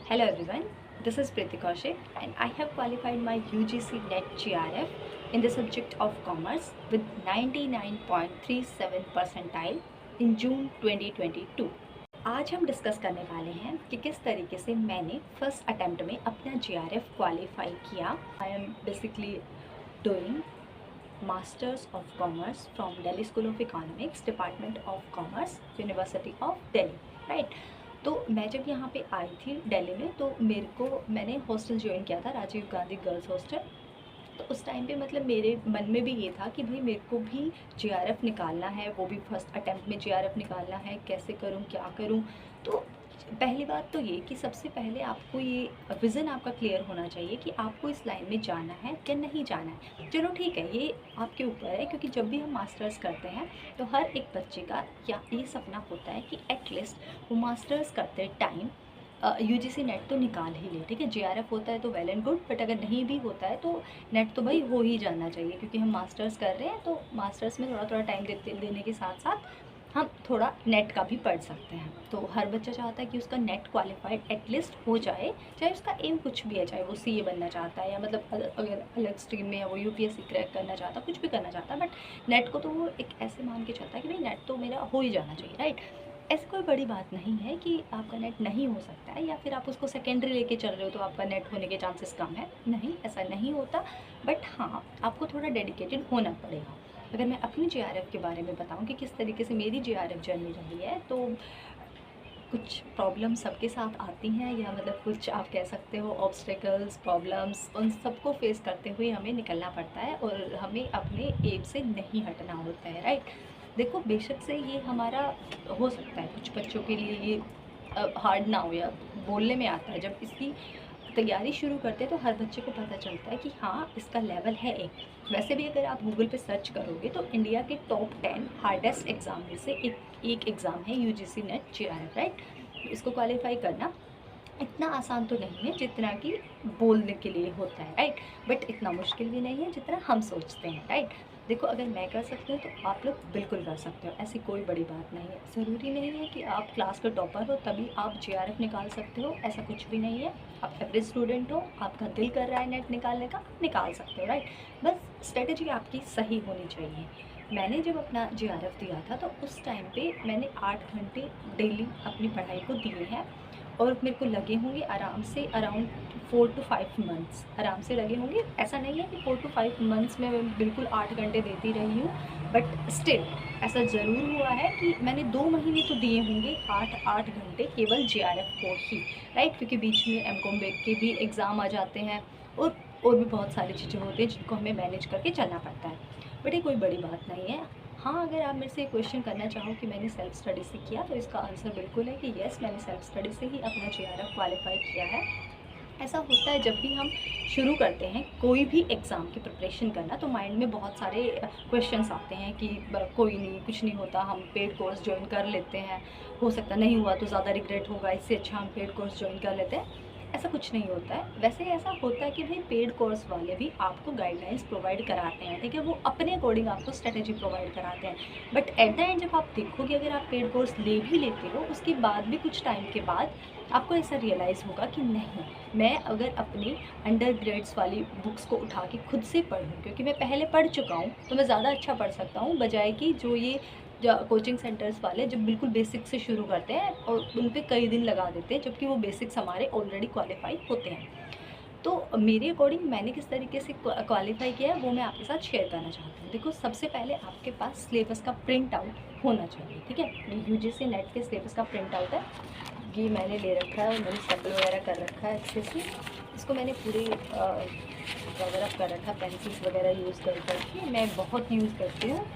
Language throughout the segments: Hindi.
Hello everyone, this is Priti Kaushik and I have qualified my UGC NET GRF in the subject of commerce with 99.37 percentile in June 2022. आज हम डिस्कस करने वाले हैं कि किस तरीके से मैंने फर्स्ट अटेम्प्ट में अपना GRF क्वालिफाई किया। I am basically doing masters of commerce from Delhi school of economics, department of commerce, university of Delhi, right. तो मैं जब यहाँ पे आई थी दिल्ली में तो मैंने हॉस्टल ज्वाइन किया था, राजीव गांधी गर्ल्स हॉस्टल। तो उस टाइम पे मतलब मेरे मन में भी ये था कि भाई मेरे को भी जीआरएफ निकालना है, वो भी फर्स्ट अटेम्प्ट में जीआरएफ निकालना है, कैसे करूँ क्या करूँ। तो पहली बात तो ये कि सबसे पहले आपको ये विज़न आपका क्लियर होना चाहिए कि आपको इस लाइन में जाना है या नहीं जाना है। चलो ठीक है, ये आपके ऊपर है, क्योंकि जब भी हम मास्टर्स करते हैं तो हर एक बच्चे का या ये सपना होता है कि एटलीस्ट वो मास्टर्स करते टाइम यूजीसी नेट तो निकाल ही ले। ठीक है, जीआरएफ होता है तो वेल एंड गुड, बट अगर नहीं भी होता है तो नेट तो भाई हो ही जाना चाहिए, क्योंकि हम मास्टर्स कर रहे हैं तो मास्टर्स में थोड़ा थोड़ा टाइम देने के साथ साथ हम थोड़ा नेट का भी पढ़ सकते हैं। तो हर बच्चा चाहता है कि उसका नेट क्वालिफाइड एटलीस्ट हो जाए, चाहे उसका एम कुछ भी है, चाहे वो सीए बनना चाहता है या मतलब अगर अलग स्ट्रीम में है, वो यूपीएससी क्रैक करना चाहता है, कुछ भी करना चाहता है, बट नेट को तो वो एक ऐसे मान के चलता है कि भाई नेट तो मेरा हो ही जाना चाहिए, राइट। ऐसी कोई बड़ी बात नहीं है कि आपका नेट नहीं हो सकता है या फिर आप उसको सेकेंडरी लेके चल रहे हो तो आपका नेट होने के चांसेस कम है। नहीं, ऐसा नहीं होता, बट हाँ आपको थोड़ा डेडिकेटेड होना पड़ेगा। अगर मैं अपनी जीआरएफ के बारे में बताऊं कि किस तरीके से मेरी जीआरएफ जर्नी रही है, तो कुछ प्रॉब्लम सबके साथ आती हैं, या मतलब कुछ आप कह सकते हो ऑब्स्टेकल्स, प्रॉब्लम्स, उन सबको फेस करते हुए हमें निकलना पड़ता है और हमें अपने एम से नहीं हटना होता है, राइट। देखो, बेशक से ये हमारा हो सकता है कुछ बच्चों के लिए ये हार्ड ना हो या बोलने में आता है, जब इसकी तैयारी शुरू करते हैं तो हर बच्चे को पता चलता है कि हाँ इसका लेवल है एक। वैसे भी अगर आप गूगल पे सर्च करोगे तो इंडिया के टॉप 10 हार्डेस्ट एग्ज़ाम में से एक एग्ज़ाम है यूजीसी नेट जीआरएफ, राइट। इसको क्वालिफाई करना इतना आसान तो नहीं है जितना कि बोलने के लिए होता है, राइट, बट इतना मुश्किल भी नहीं है जितना हम सोचते हैं, राइट। देखो, अगर मैं कर सकती हूँ तो आप लोग बिल्कुल कर सकते हो, ऐसी कोई बड़ी बात नहीं है। ज़रूरी नहीं है कि आप क्लास के टॉपर हो तभी आप जीआरएफ निकाल सकते हो, ऐसा कुछ भी नहीं है। आप एवरेज स्टूडेंट हो, आपका दिल कर रहा है नेट निकालने का, निकाल सकते हो, राइट। बस स्ट्रेटजी आपकी सही होनी चाहिए। मैंने जब अपना जीआरएफ दिया था तो उस टाइम पे मैंने 8 घंटे डेली अपनी पढ़ाई को दिए हैं और मेरे को लगे होंगे आराम से अराउंड 4 to 5 मंथ्स आराम से लगे होंगे। ऐसा नहीं है कि 4 to 5 मंथ्स में मैं बिल्कुल 8 घंटे देती रही हूँ, बट स्टिल ऐसा ज़रूर हुआ है कि मैंने 2 महीने तो दिए होंगे 8 घंटे केवल जीआरएफ को ही, राइट, क्योंकि बीच में एमकॉम के भी एग्ज़ाम आ जाते हैं और भी बहुत सारी चीज़ें होती हैं जिनको हमें मैनेज करके चलना पड़ता है, बट ये कोई बड़ी बात नहीं है। हाँ, अगर आप मेरे से क्वेश्चन करना चाहो कि मैंने सेल्फ स्टडी से किया, तो इसका आंसर बिल्कुल है कि येस, मैंने सेल्फ स्टडी से ही अपना जीआरएफ क्वालिफाई किया है। ऐसा होता है जब भी हम शुरू करते हैं कोई भी एग्ज़ाम की प्रिपरेशन करना, तो माइंड में बहुत सारे क्वेश्चंस आते हैं कि कोई नहीं, कुछ नहीं होता, हम पेड कोर्स ज्वाइन कर लेते हैं, हो सकता नहीं हुआ तो ज़्यादा रिग्रेट होगा, इससे अच्छा हम पेड कोर्स ज्वाइन कर लेते हैं। ऐसा कुछ नहीं होता है। वैसे ऐसा होता है कि भाई पेड कोर्स वाले भी आपको गाइडलाइंस प्रोवाइड कराते हैं, ठीक है, वो अपने अकॉर्डिंग आपको स्ट्रेटेजी प्रोवाइड कराते हैं, बट एट द एंड जब आप देखोगे अगर आप पेड कोर्स ले भी लेते हो उसके बाद भी कुछ टाइम के बाद आपको ऐसा रियलाइज़ होगा कि नहीं, मैं अगर अपनी अंडर ग्रेड्स वाली बुक्स को उठा के खुद से पढ़ूँ, क्योंकि मैं पहले पढ़ चुका हूँ तो मैं ज़्यादा अच्छा पढ़ सकता हूँ, बजाय कि जो ये कोचिंग सेंटर्स वाले जब बिल्कुल बेसिक से शुरू करते हैं और उन पे कई दिन लगा देते हैं, जबकि वो बेसिक्स हमारे ऑलरेडी क्वालिफाई होते हैं। तो मेरे अकॉर्डिंग मैंने किस तरीके से क्वालिफाई किया है वो मैं आपके साथ शेयर करना चाहती हूँ। देखो, सबसे पहले आपके पास सिलेबस का प्रिंट आउट होना चाहिए, ठीक है। ये यूजीसी नेट के सिलेबस का प्रिंट आउट है, ये मैंने ले रखा है और मैंने स्टेपल वगैरह कर रखा है अच्छे से। इसको मैंने पूरे कवर अप कर रखा है, पेंसिल्स वगैरह यूज़ कर करके मैं बहुत यूज़ करती हूँ।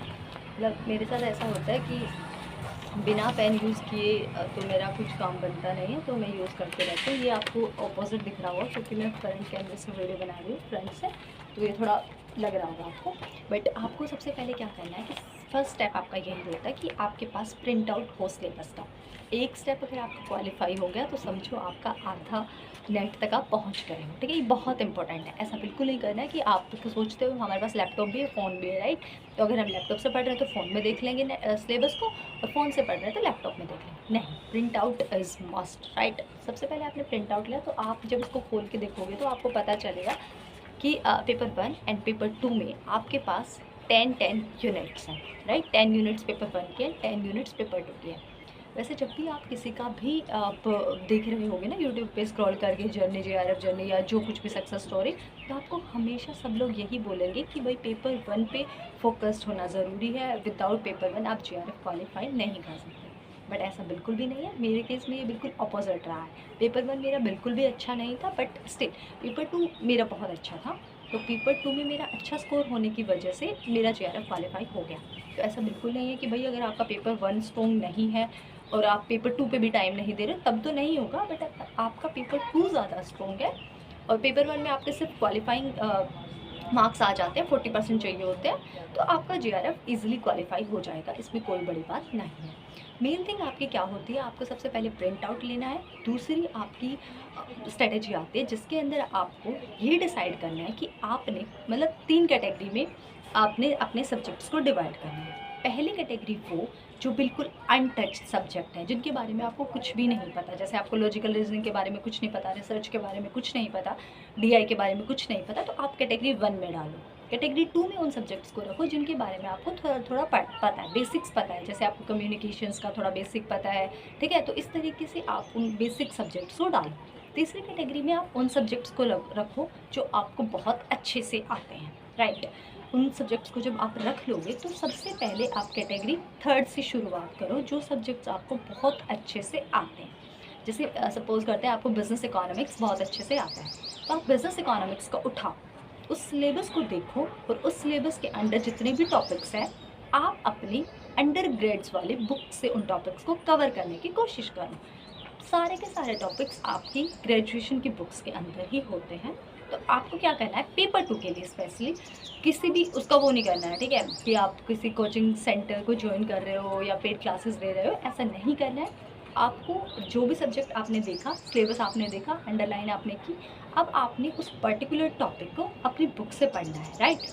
मतलब मेरे साथ ऐसा होता है कि बिना पेन यूज़ किए तो मेरा कुछ काम बनता नहीं है, तो मैं यूज़ करते रहती हूँ। ये आपको ऑपोजिट दिख रहा होगा क्योंकि मैं फ्रंट कैमरे से वीडियो बना रही हूँ फ्रंट से, तो ये थोड़ा लग रहा होगा आपको, बट आपको सबसे पहले क्या करना है कि फर्स्ट स्टेप आपका यही होता है कि आपके पास प्रिंट आउट हो सिलेबस का। एक स्टेप अगर आपका क्वालिफाई हो गया तो समझो आपका आधा नेट तक आप पहुंच गए हो, ठीक है। ये बहुत इंपॉर्टेंट है, ऐसा बिल्कुल नहीं करना है कि आप तो सोचते हो हमारे पास लैपटॉप भी है, फ़ोन भी है, राइट। तो अगर हम लैपटॉप से पढ़ रहे हैं तो फ़ोन में देख लेंगे सिलेबस को, और फ़ोन से पढ़ रहे हैं तो लैपटॉप में देख लेंगे। नहीं, print out is must, right. सबसे पहले आपने प्रिंट आउट लिया तो आप जब उसको खोल के देखोगे तो आपको पता चलेगा कि पेपर 1 एंड पेपर 2 में आपके पास 10 यूनिट्स हैं, राइट। 10 यूनिट्स पेपर 1 के, 10 यूनिट्स पेपर 2 के हैं। वैसे जब भी आप किसी का भी आप देख रहे होगे ना यूट्यूब पे स्क्रॉल करके जर्नी, जेआरएफ जर्नी या जो कुछ भी सक्सेस स्टोरी, तो आपको हमेशा सब लोग यही बोलेंगे कि भाई पेपर 1 पे फोकस्ड होना ज़रूरी है, विदाउट पेपर 1 आप जेआरएफ क्वालिफाई नहीं कर सकते। बट ऐसा बिल्कुल भी नहीं है, मेरे केस में ये बिल्कुल अपोजिट रहा है। पेपर 1 मेरा बिल्कुल भी अच्छा नहीं था, बट स्टिल पेपर 2 मेरा बहुत अच्छा था। तो पेपर 2 में मेरा अच्छा स्कोर होने की वजह से मेरा जेआरएफ क्वालिफाई हो गया। तो ऐसा बिल्कुल नहीं है कि भाई अगर आपका पेपर 1 स्ट्रॉन्ग नहीं है और आप पेपर 2 पे भी टाइम नहीं दे रहे तब तो नहीं होगा, बट आपका पेपर 2 ज़्यादा स्ट्रॉन्ग है और पेपर 1 में आपके सिर्फ क्वालिफाइंग मार्क्स आ जाते हैं, 40% चाहिए होते हैं, तो आपका जेआरएफ इजीली क्वालिफाई हो जाएगा, इसमें कोई बड़ी बात नहीं है। मेन थिंग आपकी क्या होती है, आपको सबसे पहले प्रिंट आउट लेना है। दूसरी आपकी स्ट्रेटजी आती है जिसके अंदर आपको ये डिसाइड करना है कि आपने मतलब 3 कैटेगरी में आपने अपने सब्जेक्ट्स को डिवाइड करना है। पहली कैटेगरी वो जो बिल्कुल अनटच्ड सब्जेक्ट हैं, जिनके बारे में आपको कुछ भी नहीं पता, जैसे आपको लॉजिकल रीजनिंग के बारे में कुछ नहीं पता, रिसर्च के बारे में कुछ नहीं पता, डीआई के बारे में कुछ नहीं पता, तो आप कैटेगरी 1 में डालो। कैटेगरी 2 में उन सब्जेक्ट्स को रखो जिनके बारे में आपको थोड़ा थोड़ा पता है, बेसिक्स पता है, जैसे आपको कम्युनिकेशंस का थोड़ा बेसिक पता है, ठीक है। तो इस तरीके से आप उन बेसिक सब्जेक्ट्स को डालो। तीसरी कैटेगरी में आप उन सब्जेक्ट्स को रखो जो आपको बहुत अच्छे से आते हैं, राइट। उन सब्जेक्ट्स को जब आप रख लोगे तो सबसे पहले आप कैटेगरी 3 से शुरुआत करो, जो सब्जेक्ट्स आपको बहुत अच्छे से आते हैं। जैसे सपोज करते हैं आपको बिजनेस इकोनॉमिक्स बहुत अच्छे से आता है, तो आप बिजनेस इकोनॉमिक्स का उठाओ, उस सिलेबस को देखो और उस सिलेबस के अंडर जितने भी टॉपिक्स हैं आप अपनी अंडर ग्रेड्स वाले बुक से उन टॉपिक्स को कवर करने की कोशिश करो। सारे के सारे टॉपिक्स आपकी ग्रेजुएशन की बुक्स के अंदर ही होते हैं। तो आपको क्या करना है, पेपर 2 के लिए स्पेशली किसी भी उसका वो नहीं करना है, ठीक है, कि आप किसी कोचिंग सेंटर को ज्वाइन कर रहे हो या पेड क्लासेस ले रहे हो, ऐसा नहीं करना है। आपको जो भी सब्जेक्ट आपने देखा, सिलेबस आपने देखा, अंडरलाइन आपने की, अब आपने उस पर्टिकुलर टॉपिक को अपनी बुक से पढ़ना है, राइट।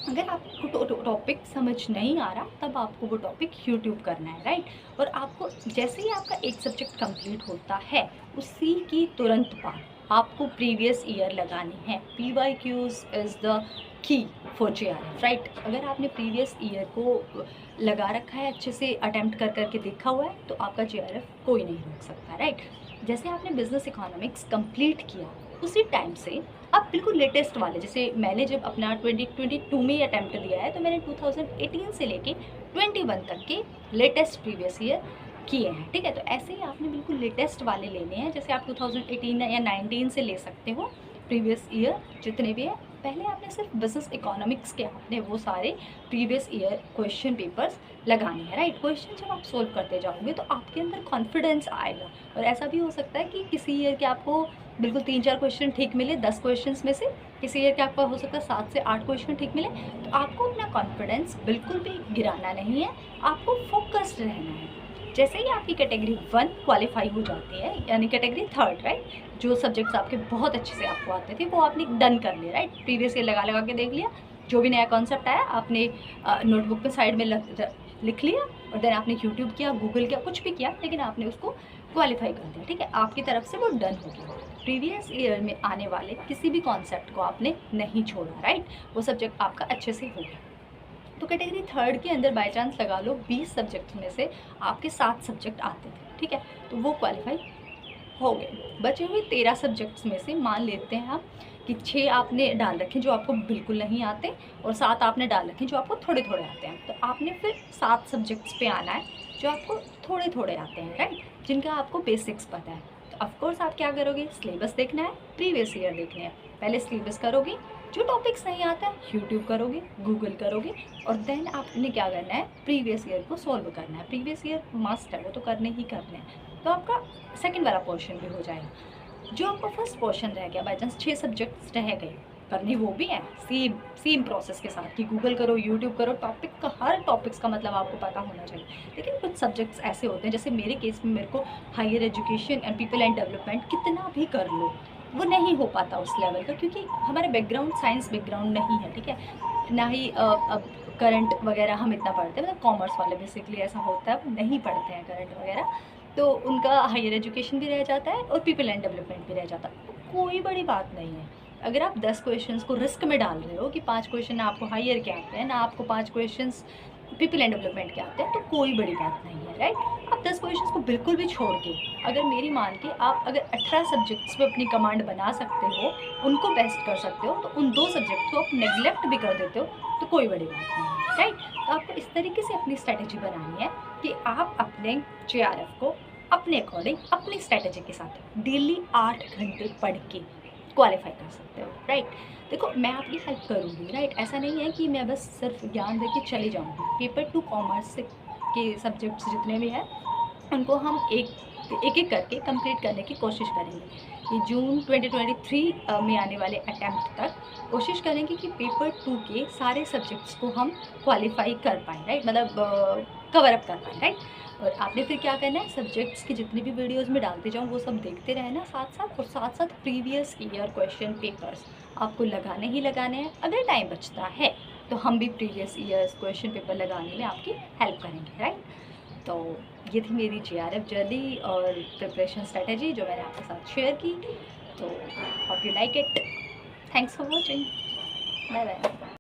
अगर आपको टॉपिक समझ नहीं आ रहा तब आपको वो टॉपिक यूट्यूब करना है, राइट। और आपको जैसे ही आपका एक सब्जेक्ट कंप्लीट होता है उसी की तुरंत बाद आपको प्रीवियस ईयर लगानी है। PYQs is the key for JRF, right. अगर आपने प्रीवियस ईयर को लगा रखा है, अच्छे से अटैम्प्ट कर करके देखा हुआ है, तो आपका JRF कोई नहीं रोक सकता, राइट। जैसे आपने बिजनेस इकोनॉमिक्स कंप्लीट किया उसी टाइम से अब बिल्कुल लेटेस्ट वाले, जैसे मैंने जब अपना 2022 में अटैम्प्ट दिया है तो मैंने 2018 से लेके 21 तक के लेटेस्ट प्रीवियस ईयर किए हैं, ठीक है। तो ऐसे ही आपने बिल्कुल लेटेस्ट वाले लेने हैं, जैसे आप 2018 या 19 से ले सकते हो प्रीवियस ईयर जितने भी है। पहले आपने सिर्फ बिजनेस इकोनॉमिक्स के आपने वो सारे प्रीवियस ईयर क्वेश्चन पेपर्स लगाने हैं, राइट। क्वेश्चन जब आप सोल्व करते जाओगे तो आपके अंदर कॉन्फिडेंस आएगा, और ऐसा भी हो सकता है कि किसी ईयर के आपको बिल्कुल 3-4 क्वेश्चन ठीक मिले 10 क्वेश्चंस में से, किसी ईयर के आपका हो सकता है 7 से 8 क्वेश्चन ठीक मिले। तो आपको अपना कॉन्फिडेंस बिल्कुल भी गिराना नहीं है, आपको फोकस्ड रहना है। जैसे ही आपकी कैटेगरी 1 क्वालिफाई हो जाती है, यानी कैटेगरी 3, राइट, जो सब्जेक्ट्स आपके बहुत अच्छे से आपको आते थे वो आपने डन कर लिया, राइट। प्रीवियस ईयर लगा लगा के देख लिया, जो भी नया कॉन्सेप्ट आया आपने नोटबुक पे साइड में लिख लिया, और देन आपने यूट्यूब किया, गूगल किया, कुछ भी किया, लेकिन आपने उसको क्वालिफाई कर दिया, ठीक है। आपकी तरफ से वो डन हो गया। प्रीवियस ईयर में आने वाले किसी भी कॉन्सेप्ट को आपने नहीं छोड़ा, राइट, वो सब्जेक्ट आपका अच्छे से हो गया। तो कैटेगरी 3 के अंदर बाय चांस लगा लो 20 सब्जेक्ट में से आपके 7 सब्जेक्ट आते थे, ठीक है, तो वो क्वालिफाई हो गए। बचे हुए 13 सब्जेक्ट्स में से मान लेते हैं आप कि 6 आपने डाल रखे जो आपको बिल्कुल नहीं आते और 7 आपने डाल रखे जो आपको थोड़े थोड़े आते हैं। तो आपने फिर 7 सब्जेक्ट्स पे आना है जो आपको थोड़े थोड़े आते हैं, राइट, जिनका आपको बेसिक्स पता है। तो ऑफकोर्स आप क्या करोगे, सिलेबस देखना है, प्रीवियस ईयर देखने हैं। पहले सिलेबस करोगे, जो टॉपिक्स नहीं आता है यूट्यूब करोगे, गूगल करोगे, और देन आपने क्या करना है, प्रीवियस ईयर को सॉल्व करना है। प्रीवियस ईयर मस्ट है, वो तो करने ही करने हैं। तो आपका सेकंड वाला पोर्शन भी हो जाएगा। जो आपका फर्स्ट पोर्शन रह गया, बाई चांस 6 सब्जेक्ट्स रह गए, करने वो भी है सेम प्रोसेस के साथ कि गूगल करो, यूट्यूब करो, टॉपिक का हर टॉपिक्स का मतलब आपको पता होना चाहिए। लेकिन कुछ सब्जेक्ट्स ऐसे होते हैं, जैसे मेरे केस में मेरे को higher education and people and development कितना भी कर लो वो नहीं हो पाता उस लेवल का, क्योंकि हमारा बैकग्राउंड साइंस बैकग्राउंड नहीं है, ठीक है, ना ही अब करंट वगैरह हम इतना पढ़ते हैं, मतलब कॉमर्स वाले बेसिकली ऐसा होता है, वो नहीं पढ़ते हैं करंट वगैरह। तो उनका हायर एजुकेशन भी रह जाता है और पीपल एंड डेवलपमेंट भी रह जाता है। तो कोई बड़ी बात नहीं है। अगर आप 10 क्वेश्चंस को रिस्क में डाल रहे हो कि 5 क्वेश्चन आपको हायर के आते हैं ना, आपको 5 क्वेश्चंस पीपल एंड डेवलपमेंट के आते हैं, तो कोई बड़ी बात नहीं है, राइट। आप 10 क्वेश्चंस को बिल्कुल भी छोड़ के, अगर मेरी मान के आप अगर 18 सब्जेक्ट्स पे अपनी कमांड बना सकते हो, उनको बेस्ट कर सकते हो, तो उन 2 सब्जेक्ट्स को आप नेग्लेक्ट भी कर देते हो तो कोई बड़ी बात नहीं है, राइट। तो आपको इस तरीके से अपनी स्ट्रैटेजी बनानी है कि आप अपने JRF को अपने अकॉर्डिंग अपनी स्ट्रैटेजी के साथ डेली 8 घंटे पढ़ के क्वालिफाई कर सकते हो, राइट। देखो मैं आपकी हेल्प करूँगी, राइट। ऐसा नहीं है कि मैं बस सिर्फ ज्ञान दे के चली जाऊँगी। पेपर 2 कॉमर्स के सब्जेक्ट्स जितने भी हैं उनको हम एक एक करके कंप्लीट करने की कोशिश करेंगे। ये जून 2023 में आने वाले अटेम्प्ट तक कोशिश करेंगे कि पेपर 2 के सारे सब्जेक्ट्स को हम क्वालिफाई कर पाएँ, राइट, मतलब कवर अप कर पाएँ, राइट। और आपने फिर क्या करना है, सब्जेक्ट्स की जितनी भी वीडियोज़ में डालते जाऊँ वो सब देखते रहना साथ साथ, और साथ साथ प्रीवियस ईयर क्वेश्चन पेपर्स आपको लगाने ही लगाने हैं। अगर टाइम बचता है तो हम भी प्रीवियस ईयर्स क्वेश्चन पेपर लगाने में आपकी हेल्प करेंगे, राइट। तो ये थी मेरी JRF जर्नी और प्रिपरेशन स्ट्रेटेजी जो मैंने आपके साथ शेयर की। तो hope you like it. Thanks for watching. Bye bye.